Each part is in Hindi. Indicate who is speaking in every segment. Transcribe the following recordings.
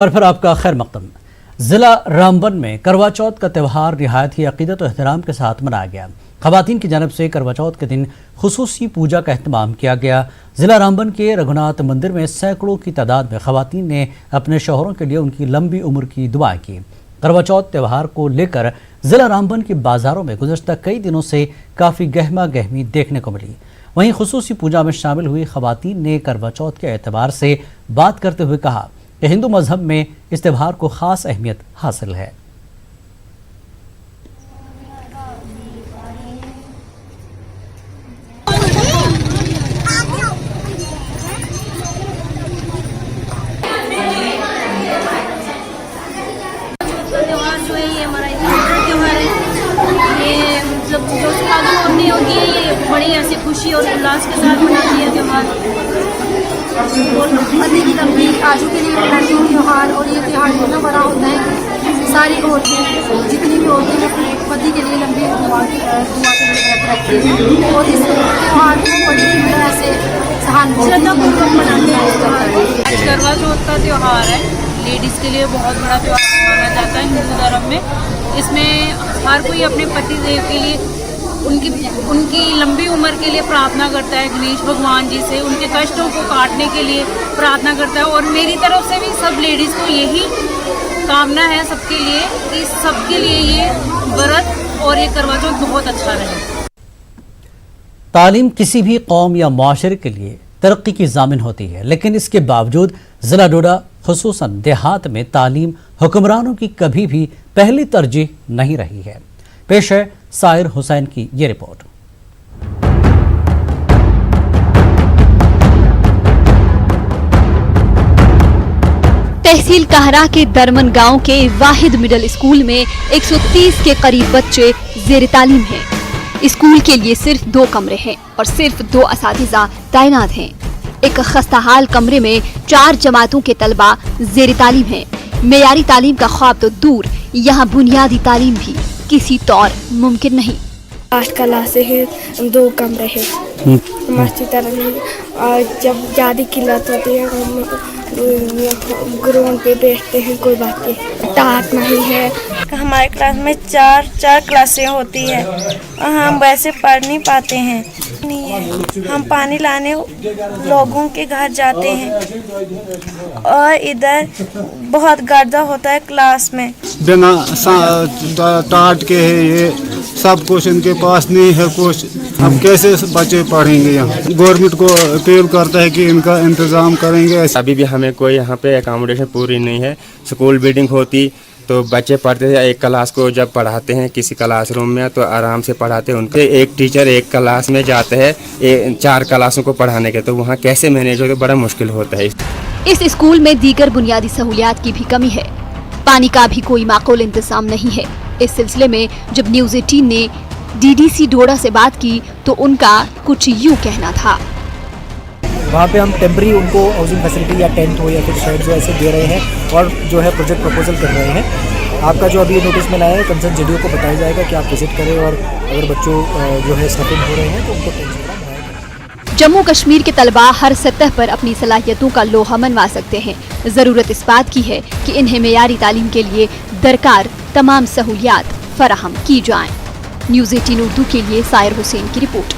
Speaker 1: और फिर आपका खैर मकदम। जिला रामबन में करवा चौथ का त्यौहार निहायत ही अकीदत और एहतराम के साथ मनाया गया। खवातीन की जानब से करवा चौथ के दिन खुसूसी पूजा का अहतमाम किया गया। जिला रामबन के रघुनाथ मंदिर में सैकड़ों की तादाद में खवातीन ने अपने शौहरों के लिए उनकी लंबी उम्र की दुआएं की। करवा चौथ त्यौहार को लेकर जिला रामबन के बाजारों में गुज़श्ता कई दिनों से काफ़ी गहमा गहमी देखने को मिली। वहीं खुसूसी पूजा में शामिल हुई खवातीन ने करवा चौथ के एतबार से बात करते हुए कहा कि हिंदू मजहब में इस त्यौहार को खास अहमियत हासिल है।
Speaker 2: त्यौहार जो है ये हमारा त्यौहार है। ये जब जो साधु होती होगी ये बड़ी ऐसी खुशी और उल्लास के साथ मनाती है त्यौहार।
Speaker 3: और पति की लंबी आयु के लिए मनाती हूँ त्यौहार। और ये त्यौहार इतना बड़ा होता है, सारी औरतें जितनी भी औरतें अपने पति के लिए लंबी दुआ के लिए व्रत रखती हैं और इस त्यौहार को बड़ी ऐसे सहानुभूतिपूर्वक मनाते हैं। इस त्यौहार को
Speaker 2: आज करवा चौथ का त्यौहार है, लेडीज़ के लिए बहुत बड़ा त्यौहार माना जाता है हिंदू धर्म में। इसमें हर कोई अपने पति देव के लिए उनकी लंबी उम्र के लिए प्रार्थना करता है, गणेश भगवान जी से उनके कष्टों को काटने के लिए प्रार्थना करता है। और मेरी तरफ से भी सब लेडीज़ को यही कामना है सबके लिए कि सबके लिए ये व्रत और ये करवा चौथ बहुत अच्छा रहे।
Speaker 1: तालीम किसी भी कौम या मुआशरे के लिए तरक्की की ज़ामिन होती है, लेकिन इसके बावजूद ज़िला डोडा खुसूसन देहात में तालीम हुक्मरानों की कभी भी पहली तरजीह नहीं रही है। पेश है साहिर हुसैन की ये रिपोर्ट।
Speaker 4: तहसील कहरा के दरमन गांव के वाहिद मिडिल स्कूल में 130 के करीब बच्चे ज़ेर तालीम हैं। स्कूल के लिए सिर्फ 2 कमरे हैं और सिर्फ 2 असातिज़ा तैनात हैं। एक खस्ताहाल कमरे में 4 जमातों के तलबा ज़ेर तालीम हैं। मेयारी तालीम का ख्वाब तो दूर, यहाँ बुनियादी तालीम भी किसी तौर मुमकिन नहीं।
Speaker 5: 8 क्लासे है, 2 कमरे हैं मस्ती तरह। और जब ज़्यादा किल्लत होती है हम ग्राउंड पे बैठते हैं, कोई बात नहीं। टाट नहीं है। हमारे क्लास में 4 क्लासें होती है और हम वैसे पढ़ नहीं पाते हैं। नहीं है, हम पानी लाने लोगों के घर जाते हैं और इधर बहुत गर्दा होता है क्लास में।
Speaker 6: बिना टाट के है ये सब कुछ इनके पास नहीं है कुछ। अब कैसे बच्चे पढ़ेंगे? यहाँ गवर्नमेंट को अपील करता है कि इनका इंतजाम करेंगे।
Speaker 7: अभी भी हमें कोई यहाँ पे एकोमोडेशन पूरी नहीं है। स्कूल बिल्डिंग होती तो बच्चे पढ़ते थे। एक क्लास को जब पढ़ाते हैं किसी क्लासरूम में तो आराम से पढ़ाते हैं। उनके एक टीचर एक क्लास में जाते हैं 4 क्लासों को पढ़ाने के, तो वहाँ कैसे मैनेज होते बड़ा मुश्किल होता है।
Speaker 4: इस स्कूल में दीगर बुनियादी सहूलियात की भी कमी है। पानी का भी कोई माकूल इंतजाम नहीं है। इस सिलसिले में जब न्यूज़ 18 ने DDC डोडा से बात की तो उनका कुछ यूँ कहना था।
Speaker 8: वहाँ पे हम टेम्परी उनको हाउसिंग फैसिलिटी या टेंट हो या फिर शेड जो ऐसे दे रहे हैं और जो है प्रोजेक्ट प्रपोजल कर रहे हैं। आपका जो अभी नोटिस में लाया है कंसर्न JDO को बताया जाएगा कि आप विजिट करें और अगर बच्चों जो है स्टफिंग हो रहे हैं तो उनको टेंशन।
Speaker 4: जम्मू कश्मीर के तलबा हर सतह पर अपनी सलाहियतों का लोहा मनवा सकते हैं। ज़रूरत इस बात की है कि इन्हें मेयारी तालीम के लिए दरकार तमाम सहूलियात फराहम की जाएं। न्यूज़ 18 उर्दू के लिए साहिर हुसैन की रिपोर्ट।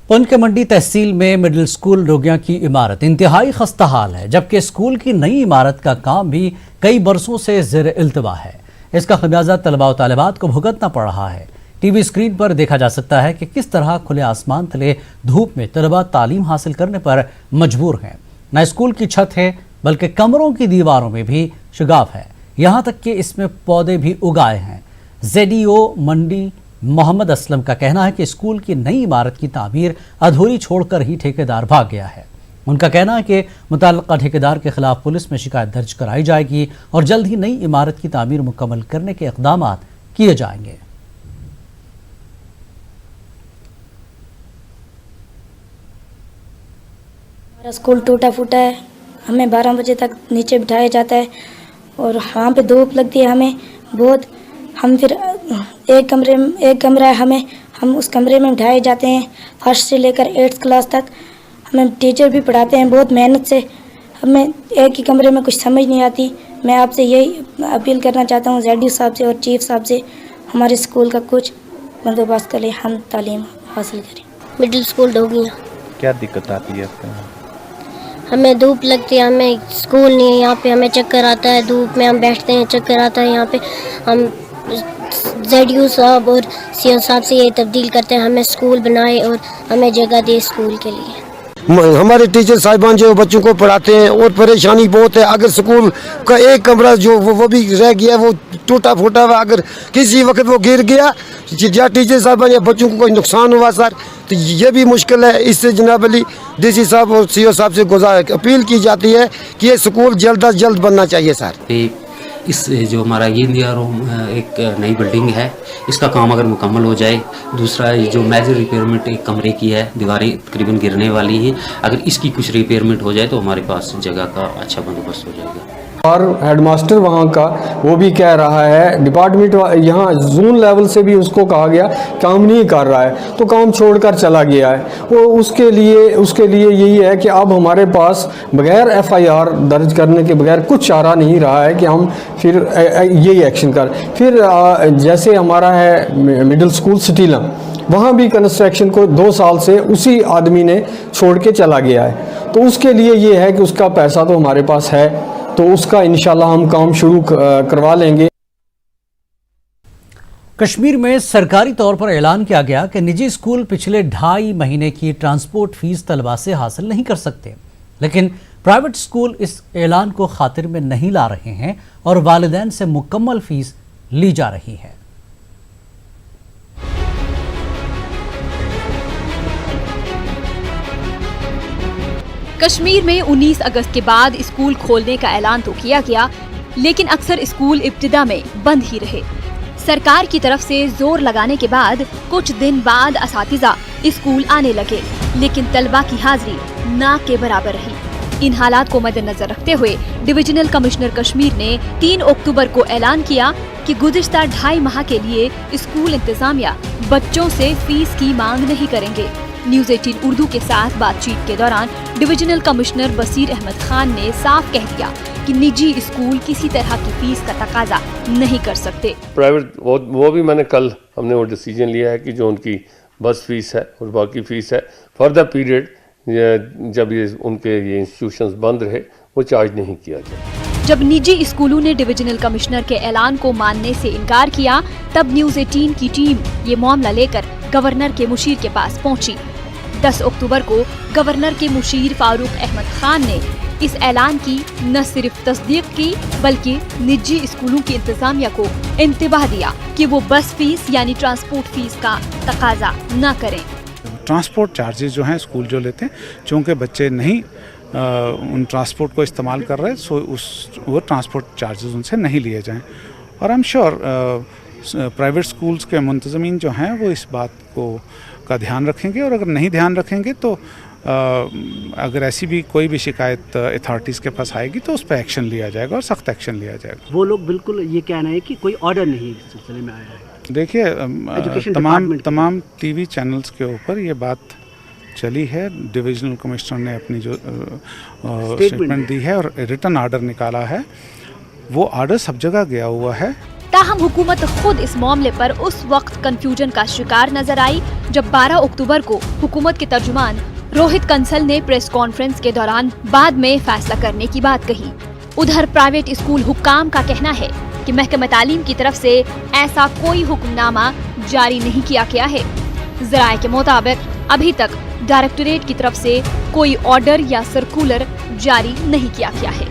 Speaker 1: पुंछ के मंडी तहसील में मिडिल स्कूल रोगिया की इमारत इंतहाई खस्ताहाल है, जबकि स्कूल की नई इमारत का काम भी कई बरसों से ज़ेर इल्तवा है। इसका खमियाजा तलबा और तालिबात को भुगतना पड़ रहा है। टीवी स्क्रीन पर देखा जा सकता है कि किस तरह खुले आसमान तले धूप में तलबा तालीम हासिल करने पर मजबूर हैं। न स्कूल की छत है बल्कि कमरों की दीवारों में भी शुगाफ है, यहाँ तक कि इसमें पौधे भी उगाए हैं। ZDO मंडी मोहम्मद असलम का कहना है कि स्कूल की नई इमारत की तामीर अधूरी छोड़कर ही ठेकेदार भाग गया है। उनका कहना है कि मुताल्लिका ठेकेदार के खिलाफ पुलिस में शिकायत दर्ज कराई जाएगी और जल्द ही नई इमारत की तामीर मुकम्मल करने के इक़दाम किए जाएंगे।
Speaker 5: हमारा स्कूल टूटा फूटा है, हमें 12 बजे तक नीचे बिठाया जाता है और वहाँ पे धूप लगती है हमें बहुत। हम फिर एक कमरा है हमें, हम उस कमरे में बिठाए जाते हैं। फर्स्ट से लेकर 8th क्लास तक हमें टीचर भी पढ़ाते हैं बहुत मेहनत से।
Speaker 3: हमें एक ही कमरे में कुछ समझ नहीं आती। मैं आपसे यही अपील करना चाहता हूँ ZD साहब से और चीफ साहब से, हमारे स्कूल का कुछ बंदोबस्त करें, हम तालीम हासिल करें।
Speaker 5: मिडिल स्कूल डोगियाँ।
Speaker 9: क्या दिक्कत आती है आपको?
Speaker 5: हमें धूप लगती है, हमें स्कूल नहीं है यहाँ पे, हमें चक्कर आता है, धूप में हम बैठते हैं चक्कर आता है यहाँ पे। हम ZD साहब और CO साहब से यही तब्दील करते हैं, हमें स्कूल बनाए और हमें जगह दे स्कूल के लिए।
Speaker 10: हमारे टीचर साहिबान जो बच्चों को पढ़ाते हैं और परेशानी बहुत है। अगर स्कूल का एक कमरा जो वो भी रह गया, वो टूटा फूटा हुआ, अगर किसी वक्त वो गिर गया या टीचर साहिबान या बच्चों को कोई नुकसान हुआ सर, तो ये भी मुश्किल है। इससे जनाब अली DC साहब और CO साहब से अपील की जाती है कि ये स्कूल जल्द अज जल्द बनना चाहिए सर।
Speaker 11: इस जो हमारा ये इंडिया रूम एक नई बिल्डिंग है, इसका काम अगर मुकम्मल हो जाए, दूसरा जो मेजर रिपेयरमेंट एक कमरे की है, दीवारें तकरीबन गिरने वाली हैं, अगर इसकी कुछ रिपेयरमेंट हो जाए तो हमारे पास जगह का अच्छा बंदोबस्त हो जाएगा।
Speaker 12: और हेडमास्टर वहाँ का वो भी कह रहा है, डिपार्टमेंट यहाँ जोन लेवल से भी उसको कहा गया काम नहीं कर रहा है, तो काम छोड़कर चला गया है वो। उसके लिए यही है कि अब हमारे पास बगैर FIR दर्ज करने के बगैर कुछ चारा नहीं रहा है कि हम फिर यही एक्शन कर। फिर जैसे हमारा है मिडिल स्कूल स्टीलम, वहाँ भी कंस्ट्रक्शन को 2 साल से उसी आदमी ने छोड़ के चला गया है। तो उसके लिए ये है कि उसका पैसा तो हमारे पास है, तो उसका इंशाल्लाह हम काम शुरू करवा लेंगे।
Speaker 1: कश्मीर में सरकारी तौर पर ऐलान किया गया कि निजी स्कूल पिछले 2.5 महीने की ट्रांसपोर्ट फीस तलबा से हासिल नहीं कर सकते, लेकिन प्राइवेट स्कूल इस ऐलान को खातिर में नहीं ला रहे हैं और वालिदैन से मुकम्मल फीस ली जा रही है।
Speaker 4: कश्मीर में 19 अगस्त के बाद स्कूल खोलने का ऐलान तो किया गया, लेकिन अक्सर स्कूल इब्तिदा में बंद ही रहे। सरकार की तरफ से जोर लगाने के बाद कुछ दिन बाद असातिज़ा स्कूल आने लगे, लेकिन तलबा की हाजिरी ना के बराबर रही। इन हालात को मद्देनजर रखते हुए डिविजनल कमिश्नर कश्मीर ने 3 अक्टूबर को ऐलान किया कि गुज़िश्ता 2.5 माह के लिए स्कूल इंतजामिया बच्चों से फीस की मांग नहीं करेंगे। न्यूज़ 18 उर्दू के साथ बातचीत के दौरान डिविजनल कमिश्नर बसीर अहमद खान ने साफ कह दिया कि निजी स्कूल किसी तरह की फीस का तकाजा नहीं कर सकते।
Speaker 13: प्राइवेट वो भी हमने वो डिसीजन लिया है कि जो उनकी बस फीस है और बाकी फीस है फॉर द पीरियड जब उनके इंस्टीट्यूशंस बंद रहे, वो चार्ज नहीं किया जाए।
Speaker 4: जब निजी स्कूलों ने डिविजनल कमिश्नर के ऐलान को मानने से इनकार किया, तब न्यूज़ 18 की टीम ये मामला लेकर गवर्नर के मुशीर के पास पहुंची। 10 अक्टूबर को गवर्नर के मुशीर फारूक अहमद खान ने इस ऐलान की न सिर्फ तस्दीक की, बल्कि निजी स्कूलों की इंतजामिया को इंतबाह दिया कि वो बस फीस यानी ट्रांसपोर्ट फीस का तकाजा न करें।
Speaker 14: ट्रांसपोर्ट चार्जेस जो हैं स्कूल जो लेते हैं, चूँकि बच्चे नहीं उन ट्रांसपोर्ट को इस्तेमाल कर रहे, सो वो ट्रांसपोर्ट चार्जेस उनसे नहीं लिए जाएं। और I am sure private schools के मुंतज़मीन जो हैं वो इस बात का ध्यान रखेंगे, और अगर नहीं ध्यान रखेंगे तो अगर ऐसी भी कोई भी शिकायत अथॉरिटीज़ के पास आएगी तो उस पर एक्शन लिया जाएगा और सख्त एक्शन लिया जाएगा।
Speaker 15: वो लोग बिल्कुल ये कहना है कि कोई ऑर्डर नहीं इस सिलसिले में आया है।
Speaker 14: देखिए तमाम TV चैनल्स के ऊपर ये बात चली है। डिविजनल कमिश्नर ने अपनी जो स्टेटमेंट दी है और रिटन ऑर्डर निकाला है, वो ऑर्डर सब जगह गया हुआ है।
Speaker 4: ताहम हुकूमत खुद इस मामले पर उस वक्त कंफ्यूजन का शिकार नजर आई जब 12 अक्टूबर को हुकूमत के तर्जुमान रोहित कंसल ने प्रेस कॉन्फ्रेंस के दौरान बाद में फैसला करने की बात कही। उधर प्राइवेट स्कूल हुक्काम का कहना है कि महकमा तालीम की तरफ से ऐसा कोई हुक्मनामा जारी नहीं किया गया है। ज़राए के मुताबिक अभी तक डायरेक्टोरेट की तरफ से कोई ऑर्डर या सर्कुलर जारी नहीं किया गया है।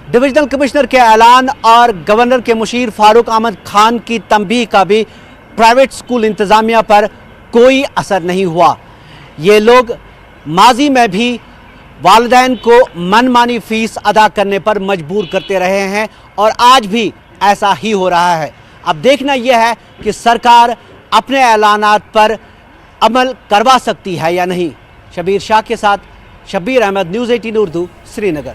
Speaker 16: डिविजनल कमिश्नर के ऐलान और गवर्नर के मुशीर फारूक अहमद खान की तंबीह का भी प्राइवेट स्कूल इंतजामिया पर कोई असर नहीं हुआ। ये लोग माजी में भी वालिदैन को मनमानी फीस अदा करने पर मजबूर करते रहे हैं और आज भी ऐसा ही हो रहा है। अब देखना यह है कि सरकार अपने ऐलानात पर अमल करवा सकती है या नहीं। शबीर शाह के साथ शब्बीर अहमद, न्यूज़ 18 उर्दू, श्रीनगर।